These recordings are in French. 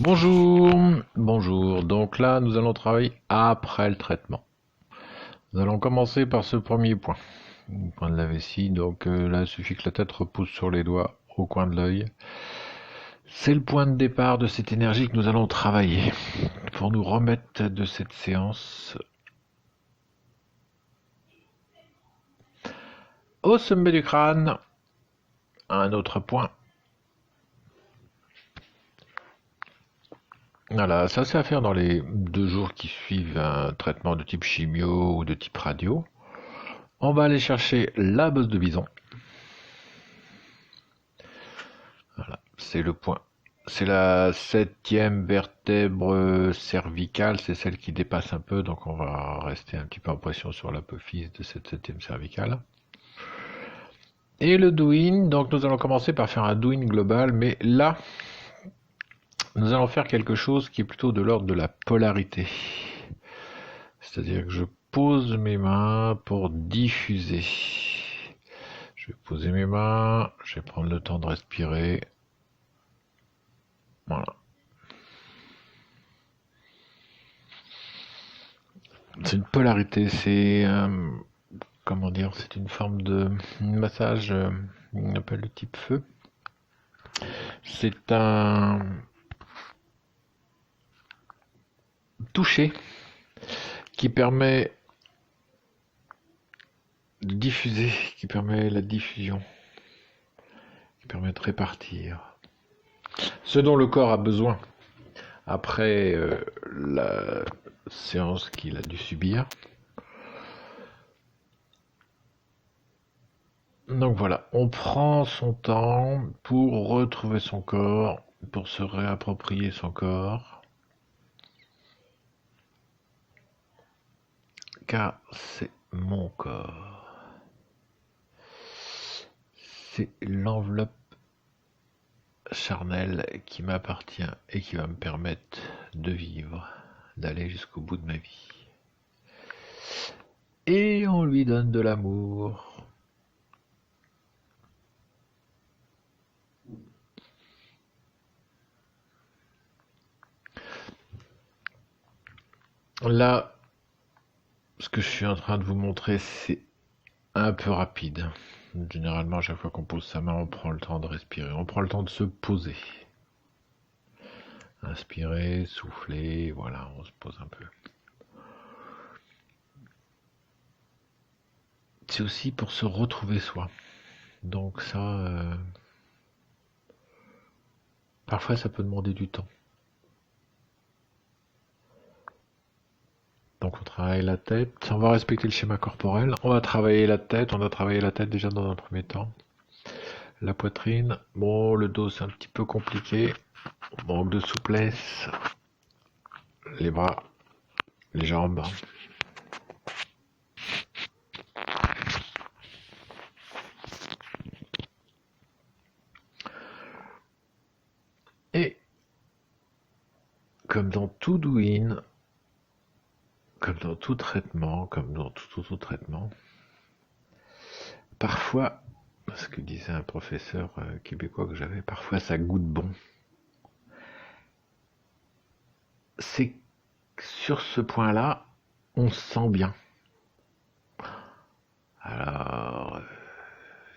Bonjour, bonjour. Donc là, nous allons travailler après le traitement. Nous allons commencer par ce premier point, le point de la vessie. Donc là, il suffit que la tête repose sur les doigts au coin de l'œil. C'est le point de départ de cette énergie que nous allons travailler pour nous remettre de cette séance au sommet du crâne. Un autre point. Voilà, ça c'est à faire dans les 2 jours qui suivent un traitement de type chimio ou de type radio. On va aller chercher la bosse de bison. Voilà, c'est le point. C'est la 7e vertèbre cervicale, c'est celle qui dépasse un peu, donc on va rester un petit peu en pression sur l'apophyse de cette 7e cervicale. Et le doing, donc nous allons commencer par faire un doing global, mais là, nous allons faire quelque chose qui est plutôt de l'ordre de la polarité. C'est-à-dire que je pose mes mains pour diffuser. Je vais poser mes mains, je vais prendre le temps de respirer. Voilà. C'est une polarité, c'est comment dire, c'est une forme de massage, on appelle le type feu. C'est un toucher qui permet de diffuser, qui permet la diffusion, qui permet de répartir ce dont le corps a besoin après la séance qu'il a dû subir. Donc voilà, on prend son temps pour retrouver son corps, pour se réapproprier son corps, car c'est mon corps. C'est l'enveloppe charnelle qui m'appartient et qui va me permettre de vivre, d'aller jusqu'au bout de ma vie. Et on lui donne de l'amour. Là, ce que je suis en train de vous montrer, c'est un peu rapide. Généralement, à chaque fois qu'on pose sa main, on prend le temps de respirer. On prend le temps de se poser. Inspirer, souffler, voilà, on se pose un peu. C'est aussi pour se retrouver soi. Donc ça, parfois ça peut demander du temps. Donc on travaille la tête, on va respecter le schéma corporel, on va travailler la tête, on a travaillé la tête déjà dans un premier temps. La poitrine, bon le dos c'est un petit peu compliqué, manque de souplesse, les bras, les jambes. Et comme dans tout doing, comme dans tout traitement, comme dans tout traitement, parfois, ce que disait un professeur québécois que j'avais, parfois ça goûte bon. C'est sur ce point-là, on se sent bien. Alors,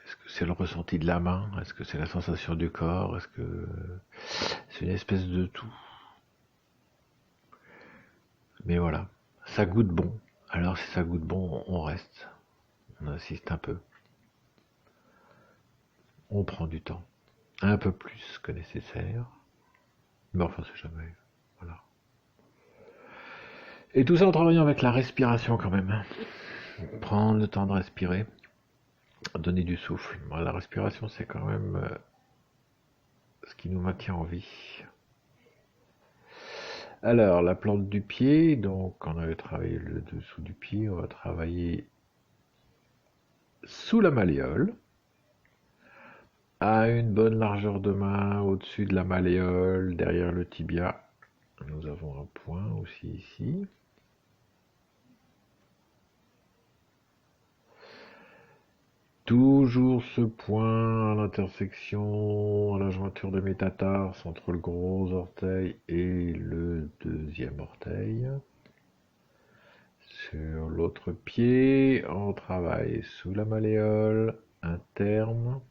est-ce que c'est le ressenti de la main? Est-ce que c'est la sensation du corps? Est-ce que c'est une espèce de tout? Mais voilà, ça goûte bon. Alors si ça goûte bon, on reste. On insiste un peu. On prend du temps. Un peu plus que nécessaire. Mais enfin, c'est jamais. Voilà. Et tout ça en travaillant avec la respiration quand même. Prendre le temps de respirer. Donner du souffle. La respiration, c'est quand même ce qui nous maintient en vie. Alors, la plante du pied, donc on avait travaillé le dessous du pied, on va travailler sous la malléole, à une bonne largeur de main, au-dessus de la malléole, derrière le tibia. Nous avons un point aussi ici. toujours ce point à l'intersection, à la jointure de métatarses entre le gros orteil et le deuxième orteil. Sur l'autre pied, on travaille sous la malléole interne.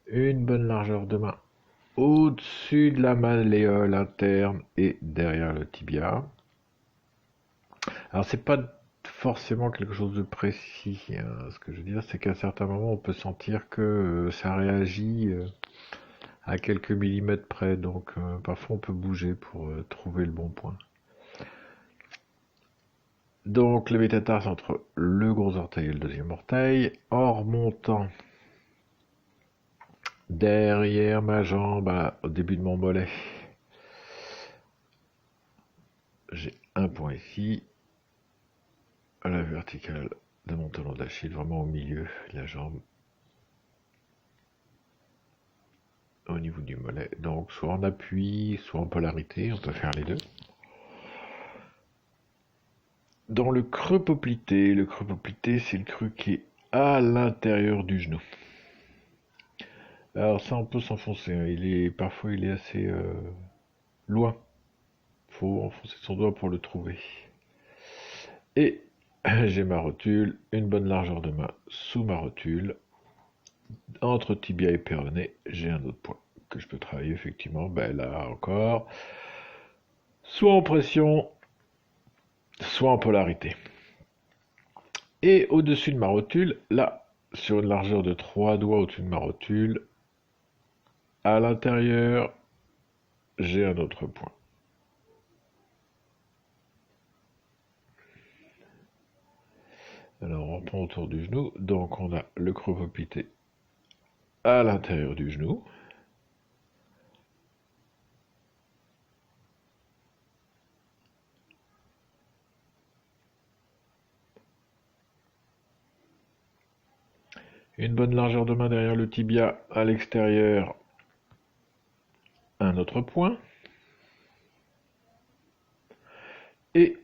Une bonne largeur de main au-dessus de la malléole interne et derrière le tibia. Alors c'est pas forcément quelque chose de précis, hein. Ce que je veux dire, c'est qu'à certains moments, on peut sentir que ça réagit à quelques millimètres près, donc parfois on peut bouger pour trouver le bon point. Donc le métatarse entre le gros orteil et le deuxième orteil, en remontant derrière ma jambe au début de mon mollet. J'ai un point ici, à la verticale de mon talon d'Achille, vraiment au milieu de la jambe, au niveau du mollet. Donc soit en appui, soit en polarité, on peut faire les deux. Dans le creux poplité c'est le creux qui est à l'intérieur du genou. Alors ça on peut s'enfoncer, hein. Parfois il est assez loin. Faut enfoncer son doigt pour le trouver. Et j'ai ma rotule, une bonne largeur de main sous ma rotule. Entre tibia et péroné, j'ai un autre point que je peux travailler effectivement. Là encore, soit en pression, soit en polarité. Et au-dessus de ma rotule, là, sur une largeur de 3 doigts au-dessus de ma rotule, à l'intérieur, j'ai un autre point. Alors on reprend autour du genou, donc on a le creux poplité à l'intérieur du genou. Une bonne largeur de main derrière le tibia à l'extérieur, un autre point. Et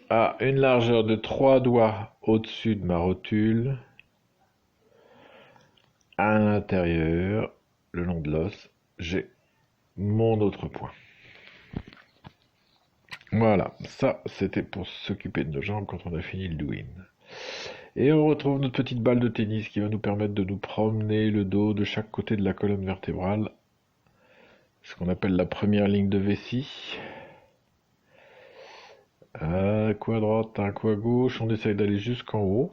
à une largeur de 3 doigts au-dessus de ma rotule, à l'intérieur, le long de l'os, j'ai mon autre point. Voilà, ça c'était pour s'occuper de nos jambes quand on a fini le doing. Et on retrouve notre petite balle de tennis qui va nous permettre de nous promener le dos de chaque côté de la colonne vertébrale, ce qu'on appelle la première ligne de vessie. Un coup à droite, un coup à gauche, on essaye d'aller jusqu'en haut.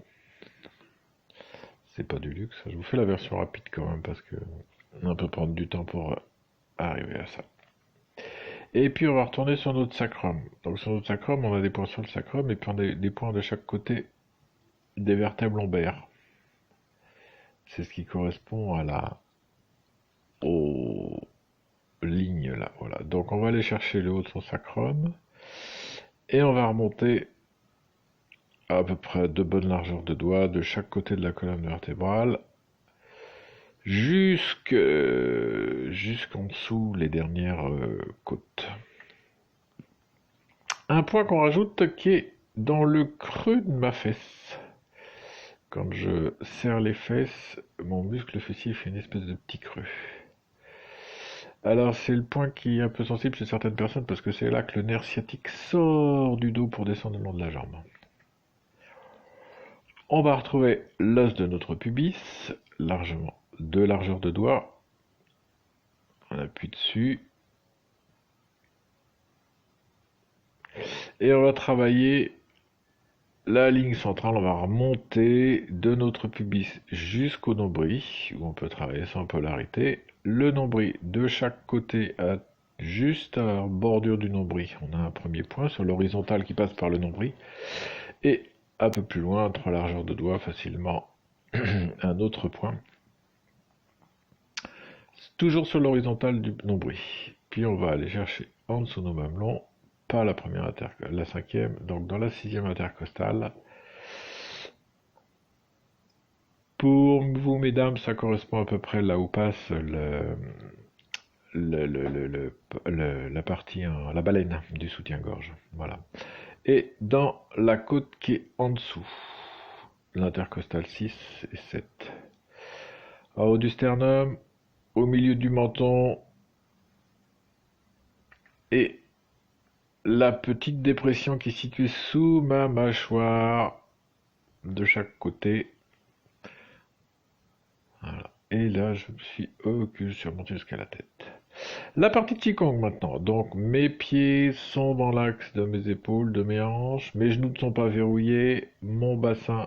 C'est pas du luxe, je vous fais la version rapide quand même parce que on peut prendre du temps pour arriver à ça. Et puis on va retourner sur notre sacrum. Donc sur notre sacrum, on a des points sur le sacrum et puis on a des points de chaque côté des vertèbres lombaires. C'est ce qui correspond aux lignes là. Voilà. Donc on va aller chercher le haut de son sacrum et on va remonter à peu près de bonnes largeurs de doigts de chaque côté de la colonne vertébrale jusqu'en dessous les dernières côtes. Un point qu'on rajoute qui est dans le creux de ma fesse. Quand je serre les fesses, mon muscle fessier fait une espèce de petit creux. Alors c'est le point qui est un peu sensible chez certaines personnes parce que c'est là que le nerf sciatique sort du dos pour descendre le long de la jambe. On va retrouver l'os de notre pubis, largement 2 largeurs de doigts. On appuie dessus. Et on va travailler la ligne centrale, on va remonter de notre pubis jusqu'au nombril, où on peut travailler sans polarité. Le nombril de chaque côté, juste à la bordure du nombril, on a un premier point sur l'horizontale qui passe par le nombril. Et un peu plus loin, 3 largeurs de doigts, facilement un autre point. Toujours sur l'horizontale du nombril. Puis on va aller chercher en dessous nos mamelons, pas la première la cinquième, donc dans la 6e intercostale. Pour vous, mesdames, ça correspond à peu près là où passe la partie, la baleine du soutien-gorge. Voilà. Et dans la côte qui est en dessous, l'intercostal 6 et 7. En haut du sternum, au milieu du menton et la petite dépression qui se situe sous ma mâchoire de chaque côté. Voilà. Et là, je me suis surmonté jusqu'à la tête. La partie de Qigong maintenant. Donc, mes pieds sont dans l'axe de mes épaules, de mes hanches. Mes genoux ne sont pas verrouillés. Mon bassin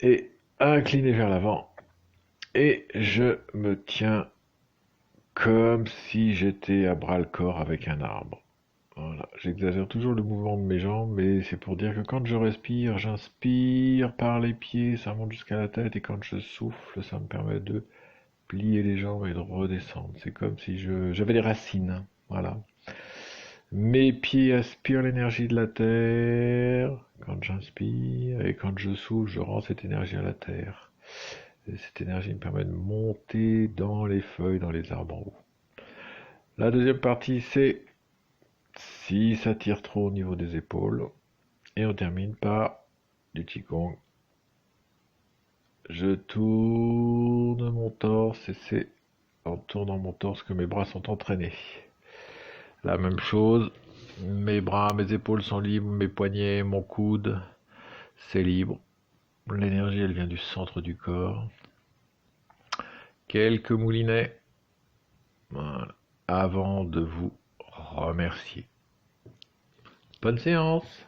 est incliné vers l'avant. Et je me tiens comme si j'étais à bras-le-corps avec un arbre. Voilà. J'exagère toujours le mouvement de mes jambes, mais c'est pour dire que quand je respire, j'inspire par les pieds, ça monte jusqu'à la tête, et quand je souffle, ça me permet de plier les jambes et de redescendre. C'est comme si j'avais des racines. Voilà. Mes pieds aspirent l'énergie de la terre quand j'inspire, et quand je souffle, je rends cette énergie à la terre. Et cette énergie me permet de monter dans les feuilles, dans les arbres en haut. La deuxième partie, c'est si ça tire trop au niveau des épaules. Et on termine par du Qigong. Je tourne mon torse et c'est en tournant mon torse que mes bras sont entraînés. La même chose, mes bras, mes épaules sont libres, mes poignets, mon coude, c'est libre. L'énergie, elle vient du centre du corps. Quelques moulinets, voilà, avant de vous remercier. Bonne séance!